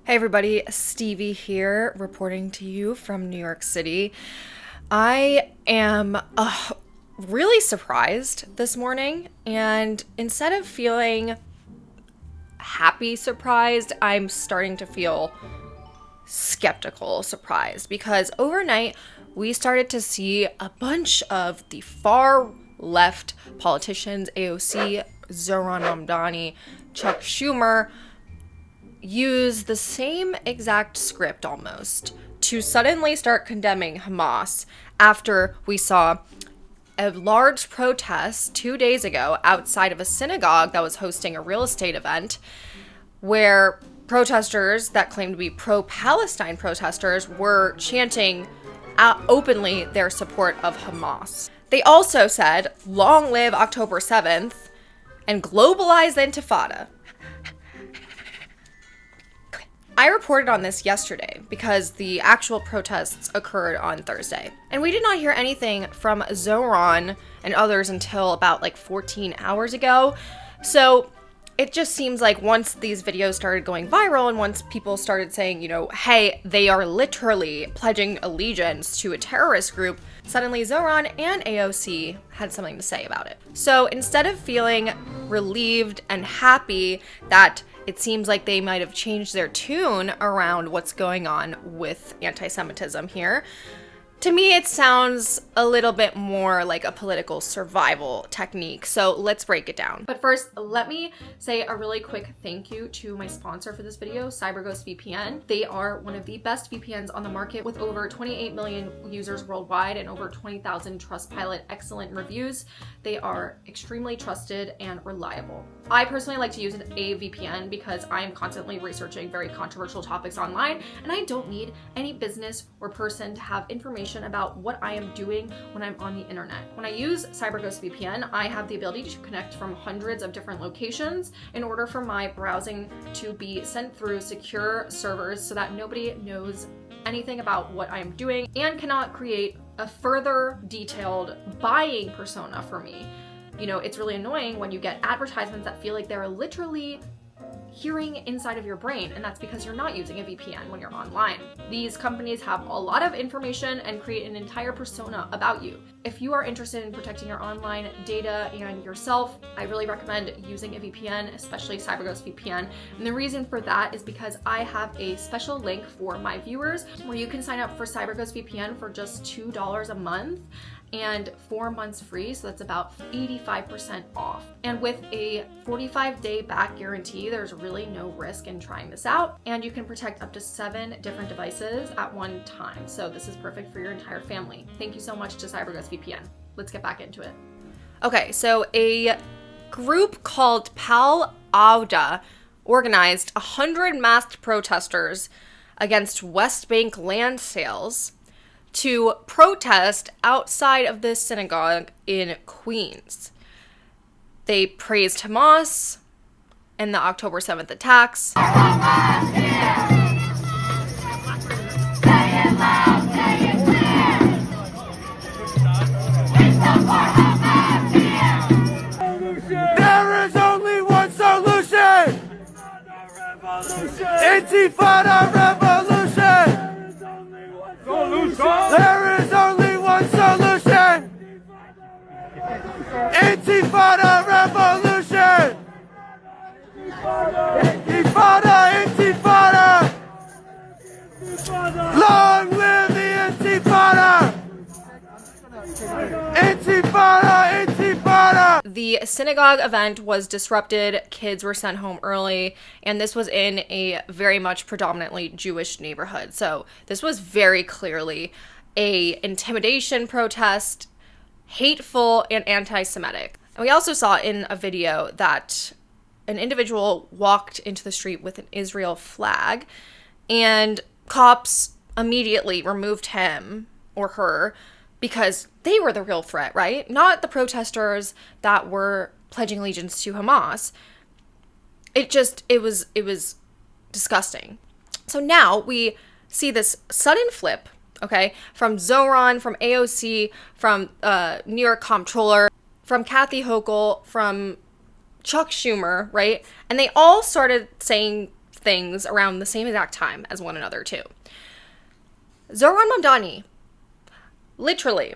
Hey everybody, Stevie here, reporting to you from New York City. I am really surprised this morning, and instead of feeling happy surprised, I'm starting to feel skeptical surprised because overnight we started to see a bunch of the far left politicians, AOC, Zohran Mamdani, Chuck Schumer, use the same exact script almost to suddenly start condemning Hamas after we saw a large protest 2 days ago outside of a synagogue that was hosting a real estate event where protesters that claimed to be pro-Palestine protesters were chanting openly their support of Hamas. They also said, "Long live October 7th," and "globalize the Intifada." I reported on this yesterday because the actual protests occurred on Thursday. And we did not hear anything from Zohran and others until about 14 hours ago. So it just seems like once these videos started going viral and once people started saying, hey, they are literally pledging allegiance to a terrorist group, suddenly Zohran and AOC had something to say about it. So instead of feeling relieved and happy that it seems like they might have changed their tune around what's going on with anti-Semitism here, to me, it sounds a little bit more like a political survival technique. So let's break it down. But first, let me say a really quick thank you to my sponsor for this video, Cyberghost VPN. They are one of the best VPNs on the market with over 28 million users worldwide and over 20,000 Trustpilot excellent reviews. They are extremely trusted and reliable. I personally like to use a VPN because I am constantly researching very controversial topics online, and I don't need any business or person to have information about what I am doing when I'm on the internet. When I use Cyberghost VPN, I have the ability to connect from hundreds of different locations in order for my browsing to be sent through secure servers so that nobody knows anything about what I am doing and cannot create a further detailed buying persona for me. It's really annoying when you get advertisements that feel like they're literally hearing inside of your brain, and that's because you're not using a VPN when you're online. These companies have a lot of information and create an entire persona about you. If you are interested in protecting your online data and yourself, I really recommend using a VPN, especially Cyberghost VPN. And the reason for that is because I have a special link for my viewers where you can sign up for Cyberghost VPN for just $2 a month and 4 months free, so that's about 85% off. And with a 45-day back guarantee, there's really no risk in trying this out, and you can protect up to 7 different devices at one time. So this is perfect for your entire family. Thank you so much to Cyberghost VPN. Let's get back into it. Okay, so a group called Pal Auda organized 100 masked protesters against West Bank land sales to protest outside of this synagogue in Queens. They praised Hamas and the October 7th attacks. There is only one solution! Intifada revolution! There is only one solution! Intifada revolution! Intifada, Intifada! Long live the Intifada! Intifada, Intifada! The synagogue event was disrupted, kids were sent home early, and this was in a very much predominantly Jewish neighborhood. So this was very clearly a intimidation protest, hateful and anti-Semitic. And we also saw in a video that an individual walked into the street with an Israel flag, and cops immediately removed him or her because they were the real threat, right? Not the protesters that were pledging allegiance to Hamas. It was disgusting. So now we see this sudden flip, okay, from Zohran, from AOC, from New York Comptroller, from Kathy Hochul, from Chuck Schumer, right? And they all started saying things around the same exact time as one another too. Zohran Mamdani, literally,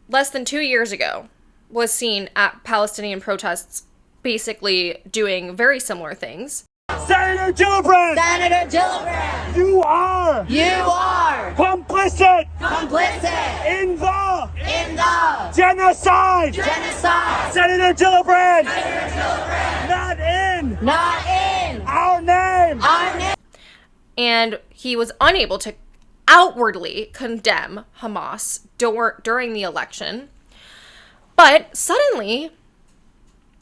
less than 2 years ago, was seen at Palestinian protests basically doing very similar things. Senator Gillibrand! Senator Gillibrand! You are Complicit in the genocide! Senator Gillibrand! Not in our name! And he was unable to outwardly condemn Hamas during the election. But suddenly,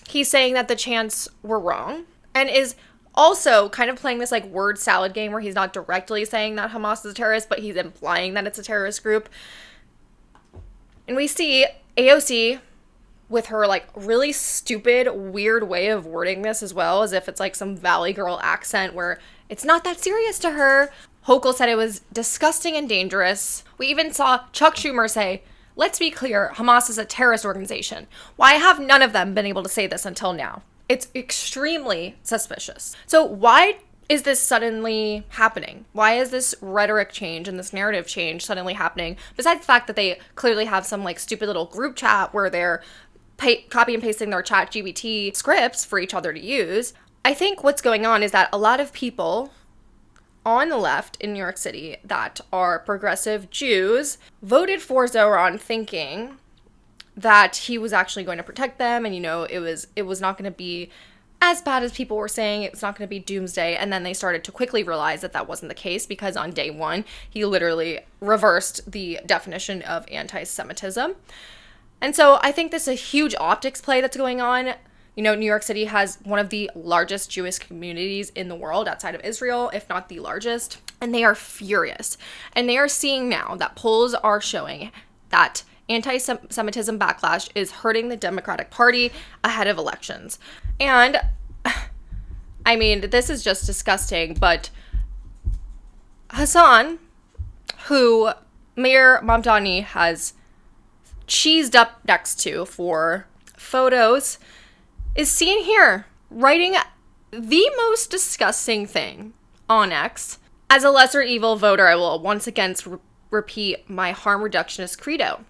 he's saying that the chants were wrong and is also kind of playing this like word salad game where he's not directly saying that Hamas is a terrorist, but he's implying that it's a terrorist group. And we see AOC with her like really stupid, weird way of wording this as well, as if it's like some Valley Girl accent where it's not that serious to her. Hochul said it was disgusting and dangerous. We even saw Chuck Schumer say, let's be clear, Hamas is a terrorist organization. Why have none of them been able to say this until now? It's extremely suspicious. So why is this suddenly happening? Why is this rhetoric change and this narrative change suddenly happening? Besides the fact that they clearly have some like stupid little group chat where they're copy and pasting their ChatGPT scripts for each other to use. I think what's going on is that a lot of people on the left in New York City that are progressive Jews voted for Zohran thinking that he was actually going to protect them, and it was not going to be as bad as people were saying. It's not going to be doomsday. And then they started to quickly realize that that wasn't the case, because on day one he literally reversed the definition of anti-Semitism. And so I think this is a huge optics play that's going on. New York City has one of the largest Jewish communities in the world outside of Israel, if not the largest, and they are furious. And they are seeing now that polls are showing that anti-Semitism backlash is hurting the Democratic Party ahead of elections. And, I mean, this is just disgusting, but Hassan, who Mayor Mamdani has cheesed up next to for photos, is seen here writing the most disgusting thing on X. As a lesser evil voter, I will once again repeat my harm reductionist credo.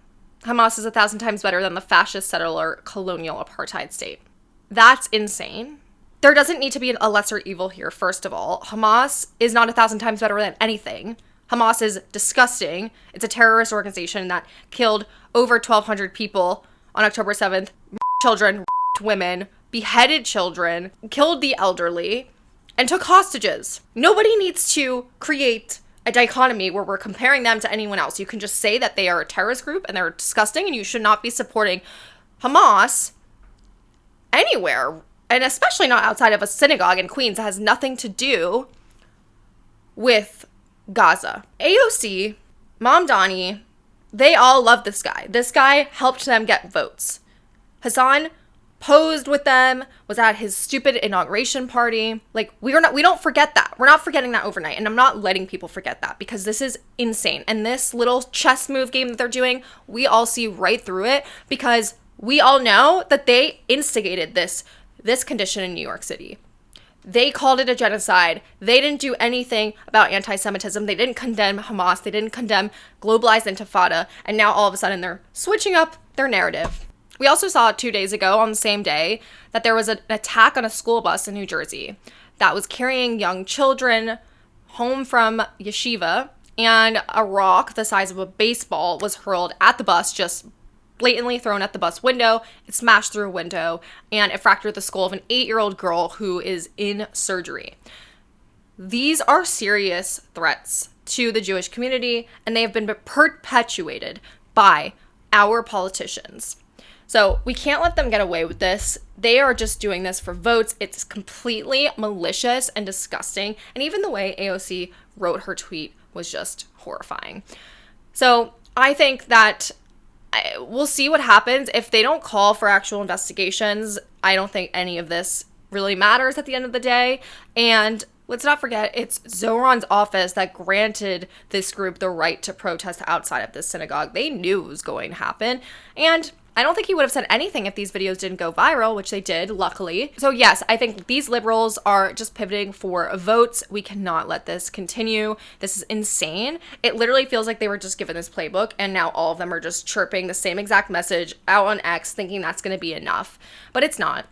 Hamas is 1,000 times better than the fascist settler colonial apartheid state. That's insane. There doesn't need to be a lesser evil here, first of all. Hamas is not 1,000 times better than anything. Hamas is disgusting. It's a terrorist organization that killed over 1,200 people on October 7th. Children, women, beheaded children, killed the elderly, and took hostages. Nobody needs to create a dichotomy where we're comparing them to anyone else. You can just say that they are a terrorist group and they're disgusting, and you should not be supporting Hamas anywhere, and especially not outside of a synagogue in Queens that has nothing to do with Gaza. AOC, Mamdani, they all love this guy. This guy helped them get votes. Hassan posed with them, was at his stupid inauguration party. Like, we don't forget that. We're not forgetting that overnight, and I'm not letting people forget that, because this is insane. And this little chess move game that they're doing, we all see right through it, because we all know that they instigated this condition in New York City. They called it a genocide. They didn't do anything about anti-Semitism. They didn't condemn Hamas. They didn't condemn globalized intifada. And now all of a sudden they're switching up their narrative. We also saw 2 days ago, on the same day, that there was an attack on a school bus in New Jersey that was carrying young children home from yeshiva, and a rock the size of a baseball was hurled at the bus, just blatantly thrown at the bus window. It smashed through a window, and it fractured the skull of an 8-year-old girl who is in surgery. These are serious threats to the Jewish community, and they have been perpetuated by our politicians. So we can't let them get away with this. They are just doing this for votes. It's completely malicious and disgusting. And even the way AOC wrote her tweet was just horrifying. So I think that we'll see what happens. If they don't call for actual investigations, I don't think any of this really matters at the end of the day. And let's not forget, it's Zohran's office that granted this group the right to protest outside of this synagogue. They knew it was going to happen. And I don't think he would have said anything if these videos didn't go viral, which they did, luckily. So yes, I think these liberals are just pivoting for votes. We cannot let this continue. This is insane. It literally feels like they were just given this playbook and now all of them are just chirping the same exact message out on X thinking that's going to be enough. But it's not.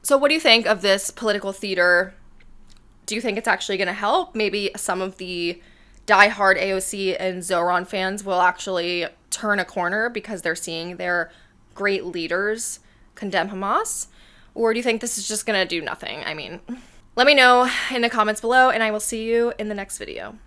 So what do you think of this political theater? Do you think it's actually going to help? Maybe some of the diehard AOC and Zoran fans will actually turn a corner because they're seeing their great leaders condemn Hamas? Or do you think this is just going to do nothing? I mean, let me know in the comments below, and I will see you in the next video.